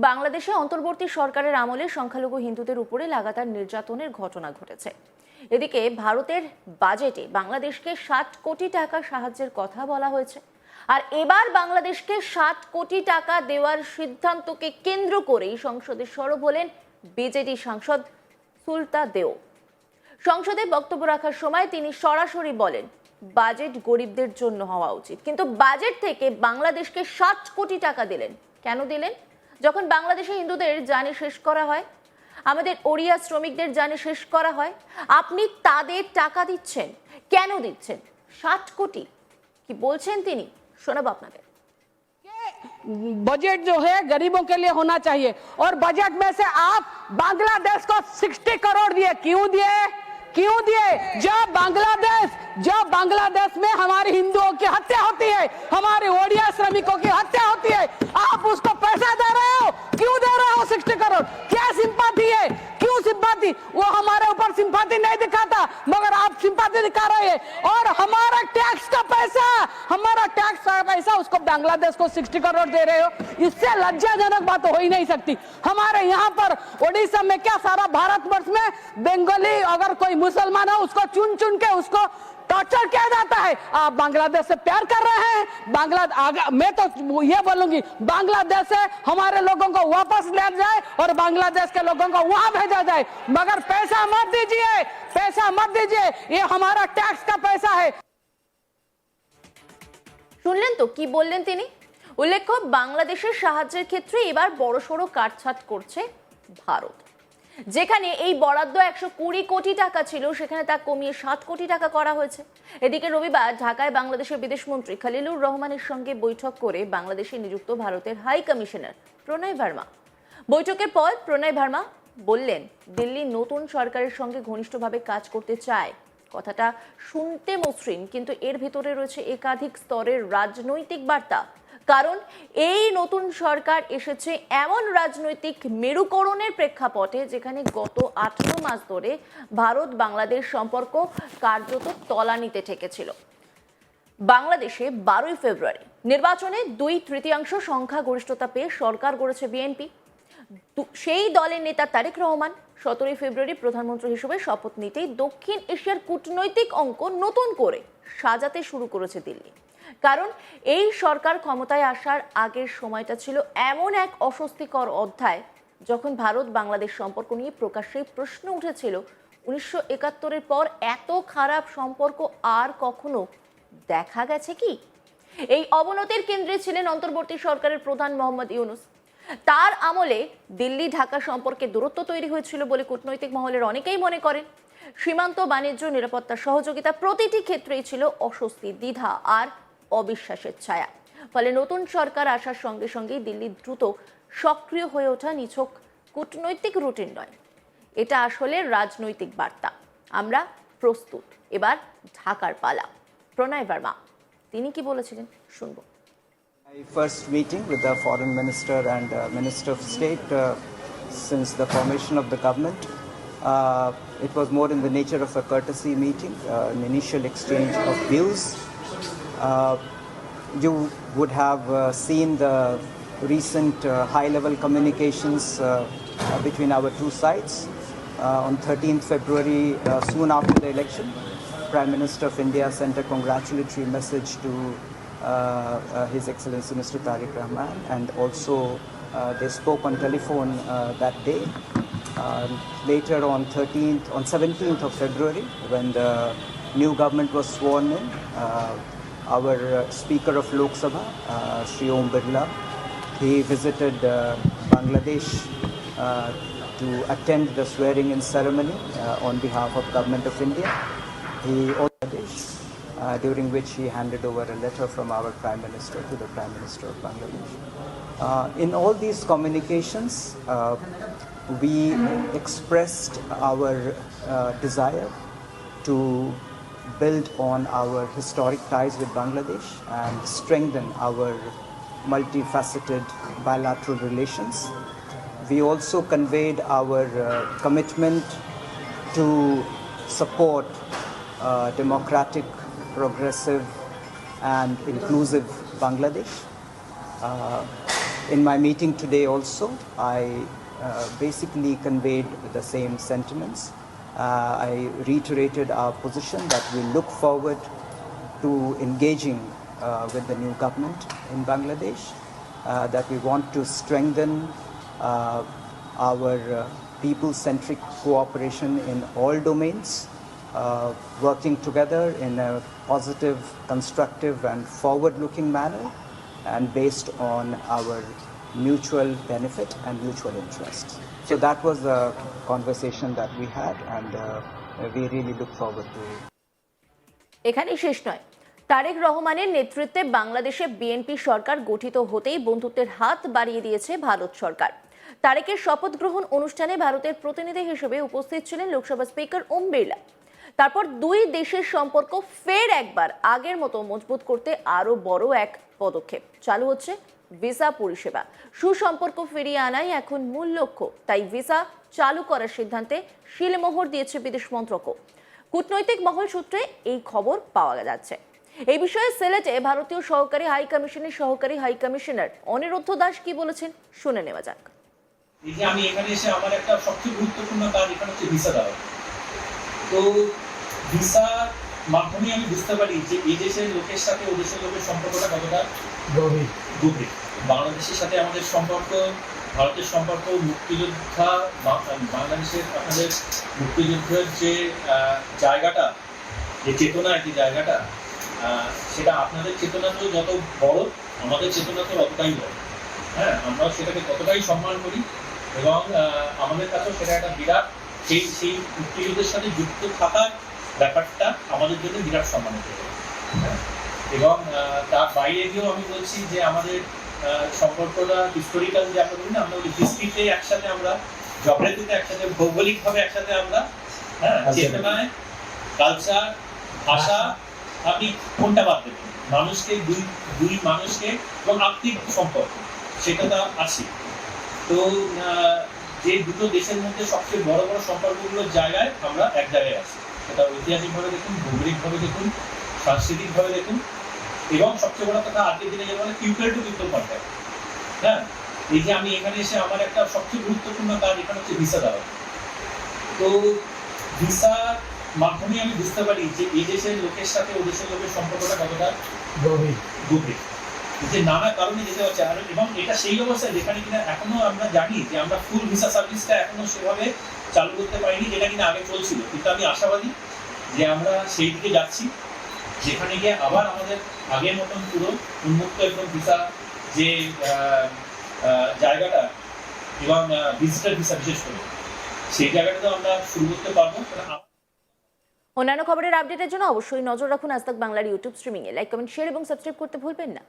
বাংলাদেশে অন্তর্বর্তী সরকারের আমলে সংখ্যালঘু হিন্দুদের উপরে লাগাতার নির্যাতনের ঘটনা ঘটেছে। এদিকে ভারতের বাজেটে বাংলাদেশকে 60 কোটি টাকা সাহায্যের কথা বলা হয়েছে। আর এবার বাংলাদেশকে 60 কোটি টাকা দেওয়ার সিদ্ধান্তকে কেন্দ্র করেই সংসদে সরব হলেন বিজেডি সাংসদ সুলতা দেও। সংসদে বক্তব্য রাখার সময় তিনি সরাসরি বলেন, বাজেট গরিবদের জন্য হওয়া উচিত, কিন্তু বাজেট থেকে বাংলাদেশকে 60 কোটি টাকা দিলেন। কেন দিলেন? যখন বাংলাদেশে হিন্দুদের জানে শেষ করা হয়, আমাদের ওড়িয়া শ্রমিকদের জানে শেষ করা হয়, আপনি তাদের টাকা দিচ্ছেন। কেন দিচ্ছেন? 60 কোটি কি বলছেন তিনি, শোনাবো আপনাদের। बजट जो है गरीबों के लिए होना चाहिए और बजट में से आप बांग्लादेश को 60 करोड़ दिए। क्यों दिए? क्यों दिए? जब बांग्लादेश में हमारे हिंदुओं की हत्या होती है, हमारे ओडिया श्रमिकों की हत्या होती है, आप उसको पैसा दे रहे हो। क्यों दे रहे हो 60 करोड़? क्या सिंपैथी है? क्यों सिंपैथी? वो हमारे ऊपर सिंपैथी नहीं दिखाता, मगर आप सिंपैथी दिखा रहे हैं। और हमारा टैक्स का पैसा उसको बांग्लादेश को 60 करोड़ दे रहे हो। इससे लज्जाजनक बात हो ही नहीं सकती। हमारे यहाँ पर ओडिशा में क्या, सारा भारतवर्ष में बंगाली अगर कोई मुसलमान हो उसको चुन चुन के उसको टॉर्चर किया जाता है। आप बांग्लादेश से प्यार कर रहे हैं। मैं तो ये बोलूंगी, बांग्लादेश से हमारे लोगों को वापस ले जाए और बांग्लादेश के लोगों को वहां भेजा जाए, मगर पैसा मत दीजिए। ये हमारा टैक्स का पैसा है। শুনলেন তো কি বললেন তিনি। উল্লেখ্য, বাংলাদেশের সাহায্যের ক্ষেত্রে এবার বড়সড় কাটছাট করছে ভারত। যেখানে এই বরাদ্দ 120 কোটি টাকা ছিল, সেখানে তা কমিয়ে 60 কোটি টাকা করা হয়েছে। এদিকে রবিবার ঢাকায় বাংলাদেশের বিদেশমন্ত্রী খলিলুর রহমানের সঙ্গে বৈঠক করে বাংলাদেশে নিযুক্ত ভারতের হাই কমিশনার প্রণয় ভার্মা। বৈঠকের পর প্রণয় ভার্মা বললেন, দিল্লি নতুন সরকারের সঙ্গে ঘনিষ্ঠভাবে কাজ করতে চায়। কথাটা শুনতে মসৃণ, কিন্তু এর ভিতরে রয়েছে একাধিক স্তরের রাজনৈতিক বার্তা। কারণ এই নতুন সরকার এসেছে এমন রাজনৈতিক মেরুকরণের প্রেক্ষাপটে যেখানে গত 18 মাস ধরে ভারত বাংলাদেশ সম্পর্ক কার্যত তলানিতে ঠেকেছিল। বাংলাদেশে 12 ফেব্রুয়ারি নির্বাচনে 2/3 সংখ্যাগরিষ্ঠতা পেয়ে সরকার গড়েছে বিএনপি। সেই দলের নেতা তারেক রহমান 17 ফেব্রুয়ারি প্রধানমন্ত্রী হিসেবে শপথ নিতেই দক্ষিণ এশিয়ার কূটনৈতিক অঙ্ক নতুন করে সাজাতে শুরু করেছে দিল্লি। কারণ এই সরকার ক্ষমতায় আসার আগের সময়টা ছিল এমন এক অস্বস্তিকর অধ্যায়, যখন ভারত বাংলাদেশ সম্পর্ক নিয়ে প্রকাশ্যেই প্রশ্ন উঠেছিল, 1971-এর পর এত খারাপ সম্পর্ক আর কখনো দেখা গেছে কি? এই অবনতির কেন্দ্রে ছিলেন অন্তর্বর্তী সরকারের প্রধান মোহাম্মদ ইউনূস। তার আমলে দিল্লি ঢাকা সম্পর্কে দূরত্ব তৈরি হয়েছিল বলে কূটনৈতিক মহলের অনেকেই মনে করেন। সীমান্ত, বাণিজ্য, নিরাপত্তা, সহযোগিতা প্রতিটি ক্ষেত্রেই ছিল অস্বস্তি, দ্বিধা আর অবিশ্বাসের ছায়া। ফলে নতুন সরকার আসার সঙ্গে সঙ্গেই দিল্লি দ্রুত সক্রিয় হয়ে ওঠা নিছক কূটনৈতিক রুটিন নয়, এটা আসলে রাজনৈতিক বার্তা। আমরা প্রস্তুত, এবার ঢাকার পালা। প্রণয় ভার্মা তিনি কি বলেছিলেন শুনবো। My first meeting with the Foreign Minister and Minister of State since the formation of the government. It was more in the nature of a courtesy meeting, an initial exchange of views. You would have seen the recent high-level communications between our two sides. On 13th February, soon after the election, Prime Minister of India sent a congratulatory message to His Excellency Mr. Tariq Rahman, and also they spoke on telephone that day. Later on 17th of February, when the new government was sworn in, our Speaker of Lok Sabha, Shri Om Birla, he visited Bangladesh to attend the swearing-in ceremony on behalf of Government of India. During which he handed over a letter from our Prime Minister to the Prime Minister of Bangladesh. In all these communications, we expressed our desire to build on our historic ties with Bangladesh and strengthen our multifaceted bilateral relations. We also conveyed our commitment to support democratic, progressive and inclusive Bangladesh. In my meeting today also, I basically conveyed the same sentiments. I reiterated our position that we look forward to engaging with the new government in Bangladesh, that we want to strengthen our people-centric cooperation in all domains, working together in a positive, constructive and forward-looking manner and based on our mutual benefit and mutual interest. So that was the conversation that we had, and we really look forward to it. এখানেই শেষ নয়। তারেক রহমানের নেতৃত্বে বাংলাদেশে BNP সরকার গঠিত হতেই বন্ধুত্বের হাত বাড়িয়ে দিয়েছে ভারত সরকার। তারেকের শপথ গ্রহণ অনুষ্ঠানে ভারতের প্রতিনিধি হিসেবে উপস্থিত ছিলেন লোকসভা স্পিকার ওম বিড়লা। তারপর দুই দেশের সম্পর্ক ফের একবার আগের মতো মজবুত করতে আরো বড় এক পদক্ষেপ চালু হচ্ছে ভিসা পরিষেবা। সুসম্পর্ক ফিরিয়ে আনাই এখন মূল লক্ষ্য, তাই ভিসা চালু করার সিদ্ধান্তে শিলমোহর দিয়েছে বিদেশ মন্ত্রকও। কূটনৈতিক মহল সূত্রে এই খবর পাওয়া যাচ্ছে। এই বিষয়ে সিলেটে ভারতীয় সহকারী হাই কমিশনের সহকারী হাই কমিশনার অনিরুদ্ধ দাস কি বলেছেন শুনে নেওয়া যাক। এই যে আমি এখানে এসে আমার একটা সবচেয়ে গুরুত্বপূর্ণ কাজ এখানে হচ্ছে ভিসা দেওয়া। তো ভিসার মাধ্যমে আমি বুঝতে পারি যে এই দেশের লোকের সাথে ও দেশের লোকের সম্পর্কটা কতটা গভীর। বাংলাদেশের সাথে আমাদের সম্পর্ক, ভারতের সম্পর্ক, মুক্তিযোদ্ধা বাংলাদেশের আপনাদের মুক্তিযুদ্ধের যে জায়গাটা, যে চেতনা, যে জায়গাটা, সেটা আপনাদের চেতনা তো যত বড়, আমাদের চেতনা তো ততটাই বড়। হ্যাঁ, আমরাও সেটাকে ততটাই সম্মান করি এবং আমাদের কাছেও সেটা একটা বিরাট, সেই মুক্তিযুদ্ধের সাথে যুক্ত থাকার ব্যাপারটা আমাদের জন্য বিরাট সম্মানিত। হ্যাঁ, এবং তার বাইরে গিয়েও আমি বলছি যে আমাদের সম্পর্কটা হিস্টোরিক্যাল, যে আমরা বলি না, আমরা বলি হিস্ট্রিতে একসাথে, আমরা জগ্রাফিতে একসাথে, ভৌগোলিকভাবে একসাথে আমরা, হ্যাঁ, চেতনায়, কালচার, ভাষা, আপনি কোনটা বাদ দেবেন, মানুষকে দুই মানুষকে এবং আর্থিক সম্পর্ক সেটা তো আছে। তো যে দুটো দেশের মধ্যে সবচেয়ে বড় বড় সম্পর্কগুলোর জায়গায় আমরা এক জায়গায় আছি, সেটা ঐতিহাসিকভাবে দেখুন, ভৌগোলিকভাবে দেখুন, সাংস্কৃতিকভাবে দেখুন, এবং সবচেয়ে বড় কথা আজকের দিনে যেমন পিপল টু পিপল কন্ট্যাক্ট। হ্যাঁ, এই যে আমি এখানে এসে আমার একটা সবচেয়ে গুরুত্বপূর্ণ কাজ এখানে হচ্ছে ভিসা দেওয়া। তো ভিসার মাধ্যমে আমি বুঝতে পারি যে এই দেশের লোকের সাথে ও দেশের লোকের সম্পর্কটা কতটা গভীর, যে নানা কারণে যেতে হচ্ছে। আর এবং এটা সেই অবস্থায় যেখানে কিনা এখনো আমরা জানি যে আমরা ফুল ভিসা সার্ভিসটা এখনো সেভাবে চালু করতে পারিনি, যেটা কিনা আগে চলছিল। কিন্তু আমি আশাবাদী যে আমরা সেই দিকে যাচ্ছি, যেখানে গিয়ে আবার আমাদের আগের মতন পুরো উন্মুক্ত একদম ভিসা যে জায়গাটা, এবং ভিজিটার ভিসা বিশেষ করে, সেই জায়গাটাতেও আমরা শুরু করতে পারবো। অন্যান্য খবরের আপডেটের জন্য অবশ্যই নজর রাখুন আজ তাক বাংলার ইউটিউব স্ট্রিমিংয়ে। লাইক, কমেন্ট, শেয়ার এবং সাবস্ক্রাইব করতে ভুলবেন না।